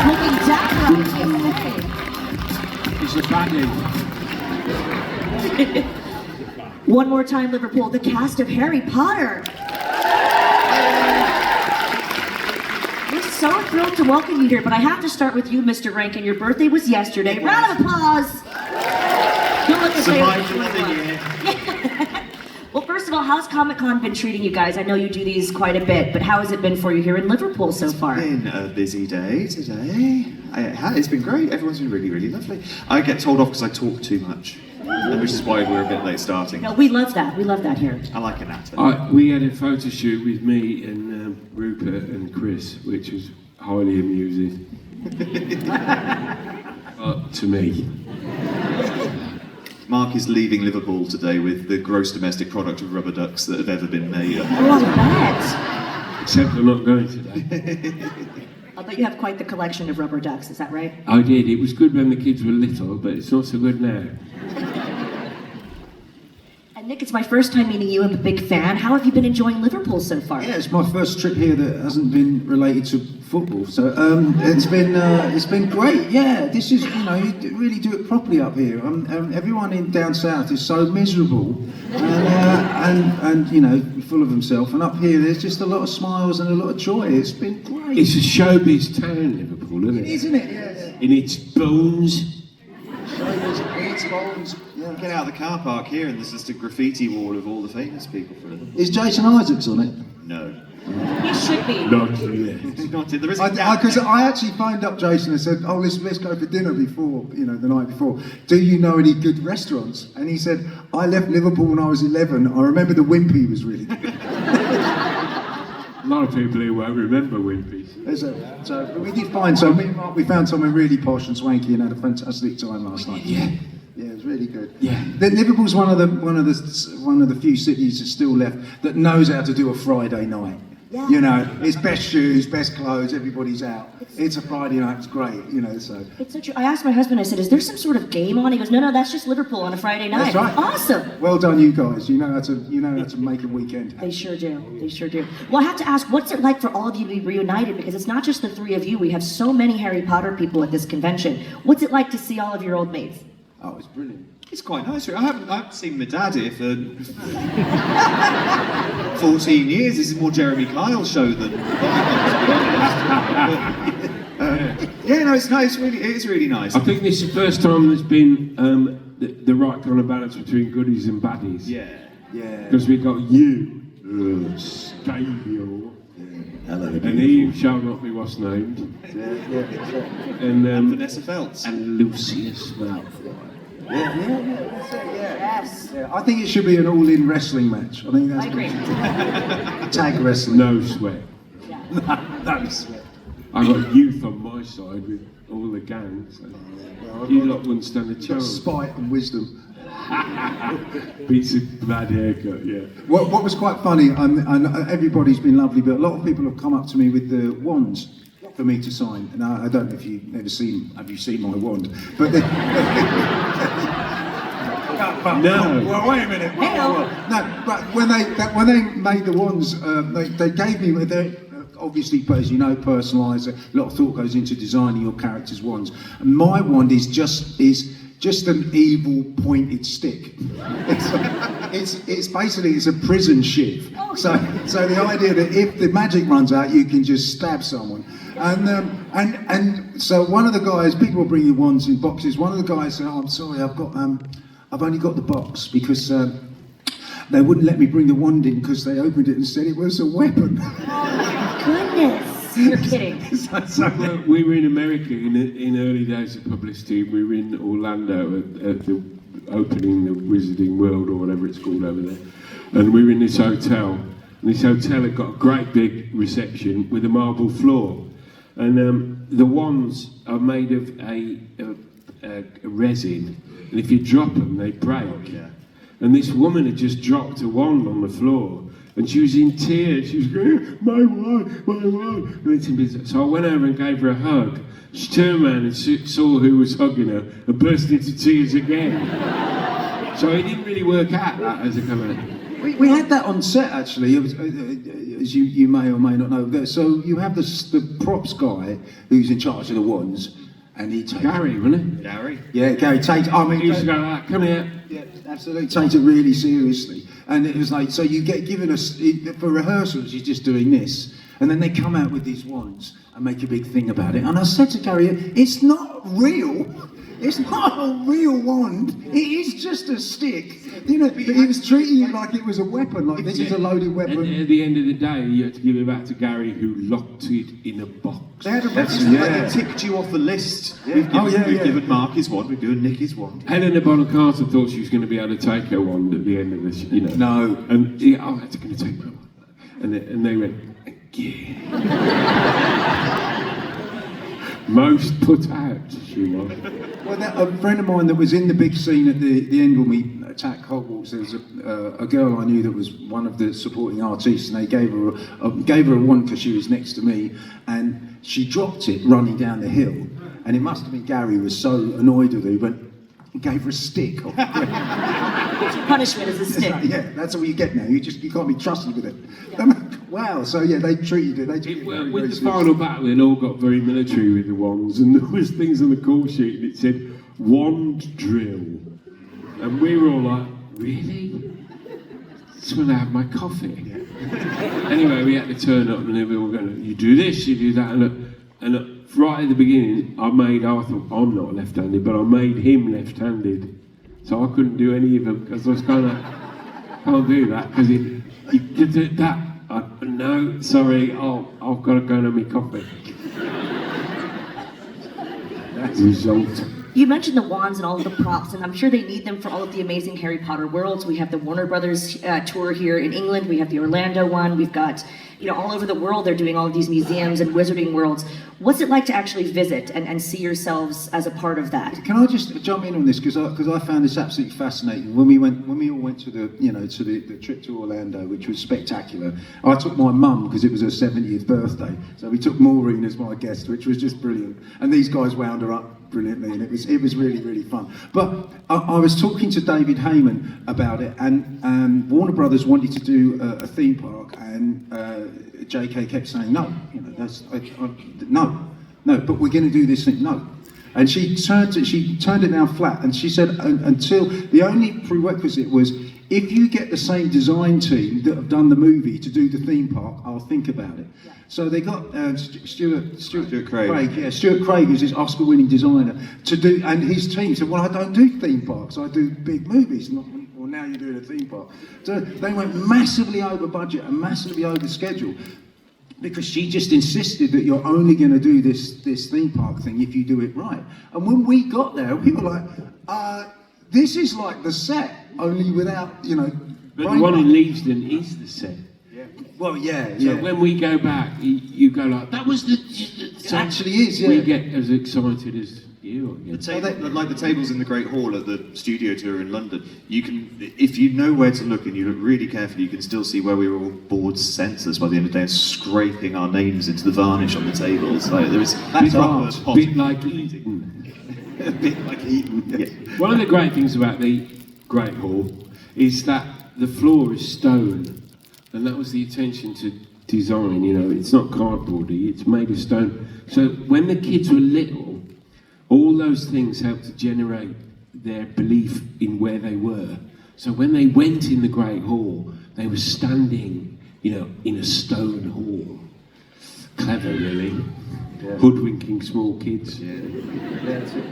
looking dapper. It's a baddie. One more time, Liverpool, the cast of Harry Potter. We're so thrilled to welcome you here, but I have to start with you, Mr. Rankin. Your birthday was yesterday. Round of applause. Don't let the Survived another year. Well, first of all, how's Comic-Con been treating you guys? I know you do these quite a bit, but how has it been for you here in Liverpool so far? It's been a busy day today. It's been great. Everyone's been really, really lovely. I get told off because I talk too much, which is why we're a bit late starting. No, we love that. We love that here. I like an actor. We had a photo shoot with me and Rupert and Chris, which was highly amusing. To me. Mark is leaving Liverpool today with the gross domestic product of rubber ducks that have ever been made. Oh, I bet. Except I'm not going today. I bet you have quite the collection of rubber ducks, is that right? I did. It was good when the kids were little, but it's not so good now. And Nick, it's my first time meeting you. I'm a big fan. How have you been enjoying Liverpool so far? Yeah, it's my first trip here that hasn't been related to football, so it's been great. Yeah, this is, you know, you really do it properly up here. Everyone in down south is so miserable and you know, full of himself. And up here, there's just a lot of smiles and a lot of joy. It's been great. It's a showbiz town, Liverpool, isn't it? Isn't it? Yeah. In its bones. Yeah. Get out of the car park here and there's just a graffiti wall of all the famous people for Liverpool. Is Jason Isaacs on it? No. You should be. Not yet. It's not in. There is a gap. Because I actually phoned up Jason and said, "Oh, let's go for dinner before, you know, the night before. Do you know any good restaurants?" And he said, "I left Liverpool when I was 11. I remember the Wimpy was really good." A lot of people here won't remember Wimpy's. So but we did find. So me and Mark, we found somewhere really posh and swanky and had a fantastic time last night. Yeah. Yeah, it was really good. Yeah. Liverpool's one of the few cities that's still left that knows how to do a Friday night. Yeah. You know, it's best shoes, best clothes, everybody's out. It's a Friday night, it's great, you know, so. It's so true. I asked my husband, I said, is there some sort of game on? He goes, no, that's just Liverpool on a Friday night. That's right. Awesome. Well done, you guys. You know how to make a weekend happen. They sure do. They sure do. Well, I have to ask, what's it like for all of you to be reunited? Because it's not just the three of you. We have so many Harry Potter people at this convention. What's it like to see all of your old mates? Oh, it's brilliant. It's quite nice. I haven't seen my dad here for 14 years. This is more Jeremy Kyle's show than. Yeah, no, it's nice. It is really nice. I think this is the first time there's been the right kind of balance between goodies and baddies. Yeah. Yeah. Because we got you, Stavio, Hello. and he shall not be what's named, and Vanessa Feltz. and Lucius Malfoy. Yeah, that's it, yeah. Yes. Yeah, I think it should be an all-in wrestling match. I think that's I agree. tag wrestling. No sweat. Yeah. No sweat. I got youth on my side with all the gang, so you lot wouldn't stand a chance. Spite and wisdom. Beats a bad haircut, yeah. What was quite funny, and everybody's been lovely, but a lot of people have come up to me with the wands for me to sign. And I don't know if you've never seen, have you seen my wand? But No. Well, wait a minute. No, but when they made the wands, they gave me obviously, as you know, personalised. A lot of thought goes into designing your character's wands. And my wand is just an evil pointed stick. It's basically a prison shiv. So the idea that if the magic runs out, you can just stab someone. And so one of the guys, people were bringing wands in boxes. One of the guys said, "Oh, I'm sorry, I've only got the box because they wouldn't let me bring the wand in because they opened it and said it was a weapon." Goodness. You're kidding. We were in America in early days of publicity. We were in Orlando at the opening of Wizarding World or whatever it's called over there, and we were in this hotel. And this hotel had got a great big reception with a marble floor, and the wands are made of a resin, and if you drop them, they break. Yeah. And this woman had just dropped a wand on the floor. And she was in tears. She was going, "My wand, my wand." So I went over and gave her a hug. She turned around and saw who was hugging her and burst into tears again. So it didn't really work out that as a kind of. We had that on set actually, it was, as you may or may not know. So you have the props guy who's in charge of the wands, and he takes Gary, wasn't it? Gary. Yeah, Gary takes. I mean, He used to go like, come here. yeah, absolutely takes it really seriously. And it was like, so you get given for rehearsals, you're just doing this, and then they come out with these wands and make a big thing about it. And I said to Gary, it's not real. It's not a real wand. It is just a stick. You know, but he was treating it like it was a weapon, like this is a loaded weapon. And at the end of the day, you had to give it back to Gary, who locked it in a box. They had a register, like they ticked you off the list. Yeah. We've given Mark his wand, we've given Nick his wand. Helena Bonham Carter thought she was going to be able to take her wand at the end of this, you know. No. And yeah, I'm going to take my wand. And they went, yeah. Most put out, she was. Well, a friend of mine that was in the big scene at the end when we attacked Hogwarts, there was a girl I knew that was one of the supporting artists, and they gave her a wand because she was next to me, and she dropped it running down the hill, and it must have been Gary was so annoyed with her, but he gave her a stick. Punishment is a stick. Yeah, that's all you get now. You can't be trusted with it. Wow. So yeah, they treated it. They treated it very, very With the seriously. final battle, it all got very military with the wands, and there was things on the call sheet, and it said, wand drill. And we were all like, really? That's when I had my coffee. Anyway, we had to turn up, and they were all going, you do this, you do that, and right at the beginning, I made Arthur, I'm not left-handed, but I made him left-handed. So I couldn't do any of them, because I was kind of, can't do that, because you could do that. No, sorry, I've got to go and have my coffee. That's the result. You mentioned the wands and all of the props, and I'm sure they need them for all of the amazing Harry Potter worlds. We have the Warner Brothers tour here in England. We have the Orlando one. We've got, all over the world, they're doing all of these museums and wizarding worlds. What's it like to actually visit and see yourselves as a part of that? Can I just jump in on this because I found this absolutely fascinating. When we all went to the trip to Orlando, which was spectacular. I took my mum because it was her 70th birthday, so we took Maureen as my guest, which was just brilliant. And these guys wound her up brilliantly, and it was really, really fun. But I was talking to David Heyman about it, and Warner Brothers wanted to do a theme park, and JK kept saying no. No, but we're going to do this thing. No. And she turned it down flat, and she said until the only prerequisite was if you get the same design team that have done the movie to do the theme park, I'll think about it. Yeah. So they got Stuart Craig. Yeah, Stuart Craig, who's this Oscar-winning designer, to do, and his team said, "Well, I don't do theme parks. I do big movies." Well, now you're doing a theme park. So they went massively over budget and massively over schedule, because she just insisted that you're only going to do this theme park thing if you do it right. And when we got there, we were like, this is like the set, only without, But the one in Leavesden is the set. Yeah. Well, yeah. So when we go back, you go like, that was the... It actually is, yeah. We get as excited as you, I guess. Like the tables in the Great Hall at the studio tour in London, you can, if you know where to look and you look really carefully, you can still see where we were all bored senseless by the end of the day, scraping our names into the varnish on the tables. Like there was a bit like Eden. A bit like Eden. Yeah. One of the great things about the Great Hall is that the floor is stone, and that was the attention to design. It's not cardboardy; it's made of stone. So when the kids were little, all those things helped to generate their belief in where they were. So when they went in the Great Hall, they were standing, in a stone hall. Clever, really. Yeah. Hoodwinking small kids. Yeah, that's it.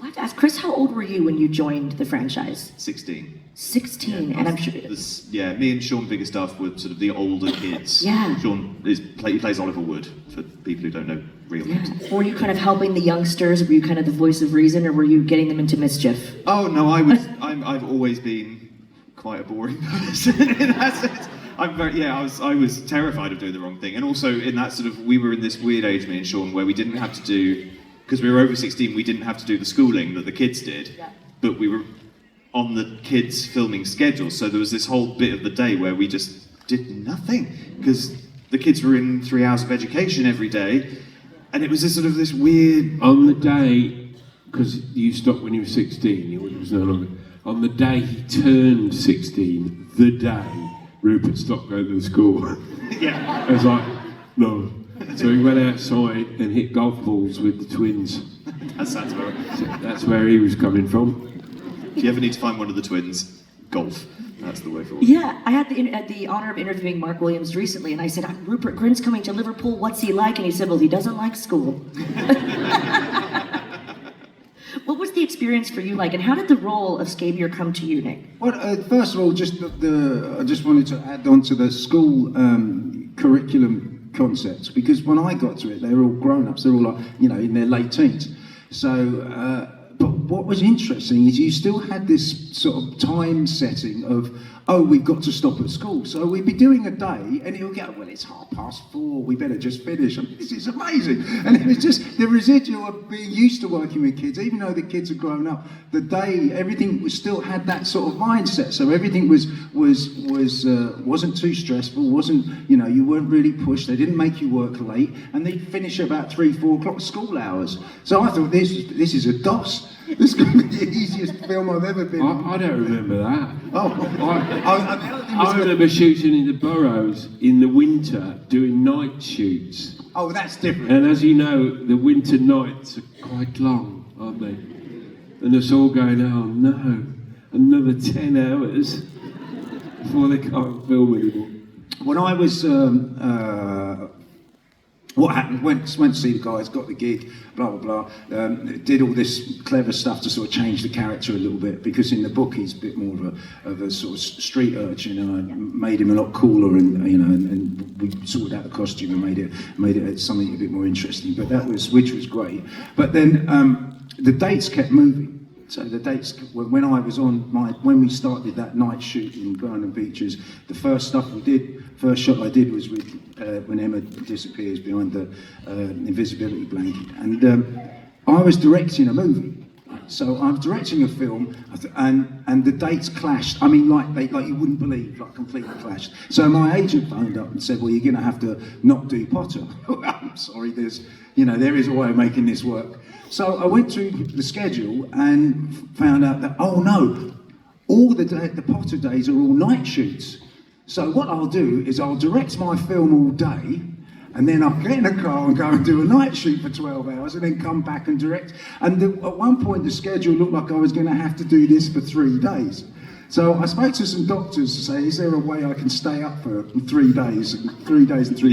I have to ask, Chris, how old were you when you joined the franchise? 16. 16, and I'm sure... me and Sean Biggerstuff were sort of the older kids. Yeah. Sean he plays Oliver Wood, for people who don't know real names. Were you kind of helping the youngsters? Were you kind of the voice of reason, or were you getting them into mischief? Oh, no, I've always been quite a boring person in that sense. I was terrified of doing the wrong thing. And also in that sort of, we were in this weird age, me and Sean, where we didn't have to do, because we were over 16, we didn't have to do the schooling that the kids did. Yeah. But we were on the kids' filming schedule, so there was this whole bit of the day where we just did nothing, because the kids were in 3 hours of education every day, and it was this weird... On the day, because you stopped when you were 16, it was no longer... on the day he turned 16, the day Rupert stopped going to school. Yeah. I was like, no. So he went outside and hit golf balls with the twins. That sounds about right. So that's where he was coming from. If you ever need to find one of the twins, golf. That's the way forward. Yeah, I had the honor of interviewing Mark Williams recently, and I said, Rupert Grint's coming to Liverpool, what's he like? And he said, well, he doesn't like school. What was the experience for you like, and how did the role of Scabier come to you, Nick? Well, first of all, just I just wanted to add on to the school curriculum concepts, because when I got to it, they were all grown-ups. They're all like, in their late teens. So, but what was interesting is you still had this sort of time setting of, oh, we've got to stop at school. So we'd be doing a day, and it'll go, well, it's 4:30, we better just finish. I mean, this is amazing. And it was just the residual of being used to working with kids, even though the kids had grown up. The day, everything was still had that sort of mindset. So everything wasn't too stressful. Wasn't you weren't really pushed. They didn't make you work late, and they'd finish about 3-4 o'clock school hours. So I thought this is a DOS. This could be the easiest film I've ever been in. I don't remember that. Oh, I remember shooting in the Burrows in the winter, doing night shoots. oh, that's different. And as you know, the winter nights are quite long, aren't they? And it's all going, oh no, another 10 hours before they can't film anymore. When I was, what happened? Went to see the guys, got the gig, blah blah blah. Did all this clever stuff to sort of change the character a little bit, because in the book he's a bit more of a sort of street urchin. I made him a lot cooler, and and we sorted out the costume and made it something a bit more interesting. But which was great. But then the dates kept moving. So the dates, when I was when we started that night shoot in Burnham Beaches, the first shot I did was with when Emma disappears behind the invisibility blanket, and I was directing a movie. So I was directing a film, and the dates clashed. I mean, like you wouldn't believe, like completely clashed. So my agent phoned up and said, "Well, you're going to have to not do Potter." I'm sorry, there is a way of making this work. So I went through the schedule and found out that, oh no, all the Potter days are all night shoots. So what I'll do is I'll direct my film all day, and then I'll get in a car and go and do a night shoot for 12 hours, and then come back and direct. And at one point the schedule looked like I was going to have to do this for 3 days. So I spoke to some doctors to say, is there a way I can stay up for 3 days and 3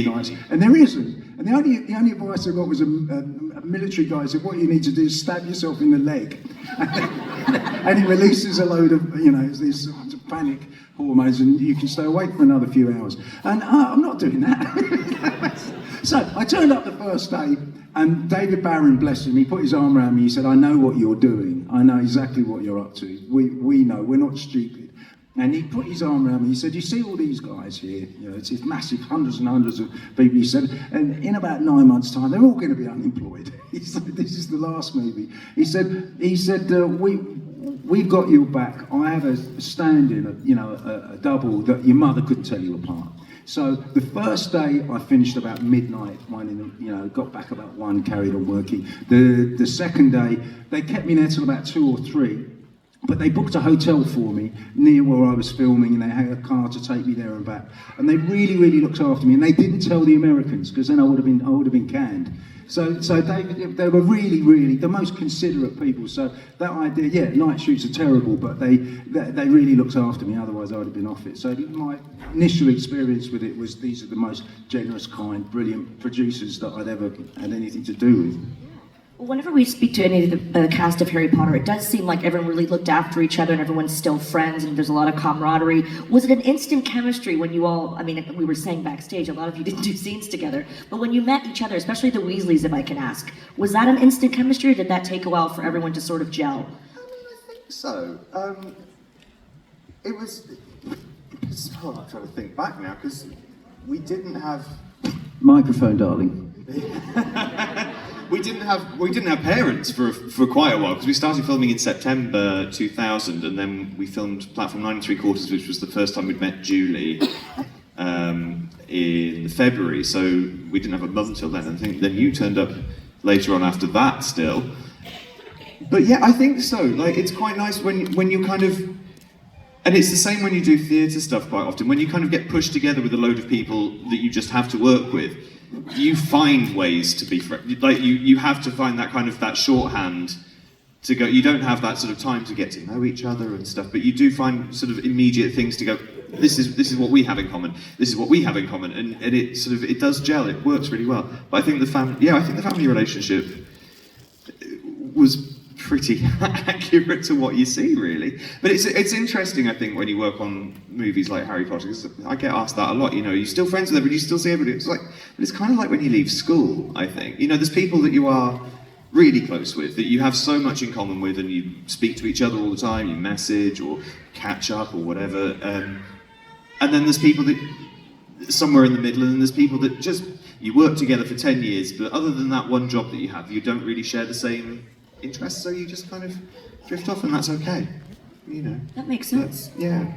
nights? And there isn't. And the only advice I got was a military guy said, what you need to do is stab yourself in the leg. And it releases a load of, these panic hormones, and you can stay awake for another few hours. And I'm not doing that. So I turned up the first day, and David Barron, bless him, he put his arm around me. He said, I know what you're doing. I know exactly what you're up to. We know, we're not stupid. And he put his arm around me. He said, you see all these guys here? It's massive, hundreds and hundreds of people. He said, and in about 9 months' time, they're all going to be unemployed. He said, this is the last movie. He said, we've got you back. I have a stand-in, a double that your mother couldn't tell you apart. So the first day I finished about midnight, got back about 1, carried on working. The second day, they kept me there till about 2 or 3. But they booked a hotel for me near where I was filming, and they had a car to take me there and back. And they really, really looked after me. And they didn't tell the Americans, because then I would have been canned. So they were really, really the most considerate people. So that idea, night shoots are terrible, but they really looked after me. Otherwise, I'd have been off it. So my initial experience with it was these are the most generous, kind, brilliant producers that I'd ever had anything to do with. Whenever we speak to any of the cast of Harry Potter, it does seem like everyone really looked after each other and everyone's still friends and there's a lot of camaraderie. Was it an instant chemistry when you all, we were saying backstage, a lot of you didn't do scenes together, but when you met each other, especially the Weasleys, if I can ask, was that an instant chemistry, or did that take a while for everyone to sort of gel? I think so. It's hard, I'm trying to think back now, because we didn't have... Microphone, darling. We didn't have parents for quite a while, because we started filming in September 2000, and then we filmed Platform 9 3/4, which was the first time we'd met Julie, in February. So we didn't have a mum until then. And I think then you turned up later on after that still. But yeah, I think so. Like, it's quite nice when you kind of, and it's the same when you do theatre stuff quite often. When you kind of get pushed together with a load of people that you just have to work with, you find ways to be like you have to find that kind of that shorthand to go. You don't have that sort of time to get to know each other and stuff, but you do find sort of immediate things to go. This is what we have in common. This is what we have in common, and it sort of it does gel. It works really well. But I think the family relationship was pretty accurate to what you see, really. But it's interesting, I think, when you work on movies like Harry Potter, because I get asked that a lot. You know, you're still friends with everybody, you still see everybody. It's like, but it's kind of like when you leave school, I think. You know, there's people that you are really close with, that you have so much in common with, and you speak to each other all the time, you message or catch up or whatever. And then there's people that somewhere in the middle, and there's people that just you work together for 10 years, but other than that one job that you have, you don't really share the same interests, so you just kind of drift off, and that's okay, you know. That makes sense. But, yeah.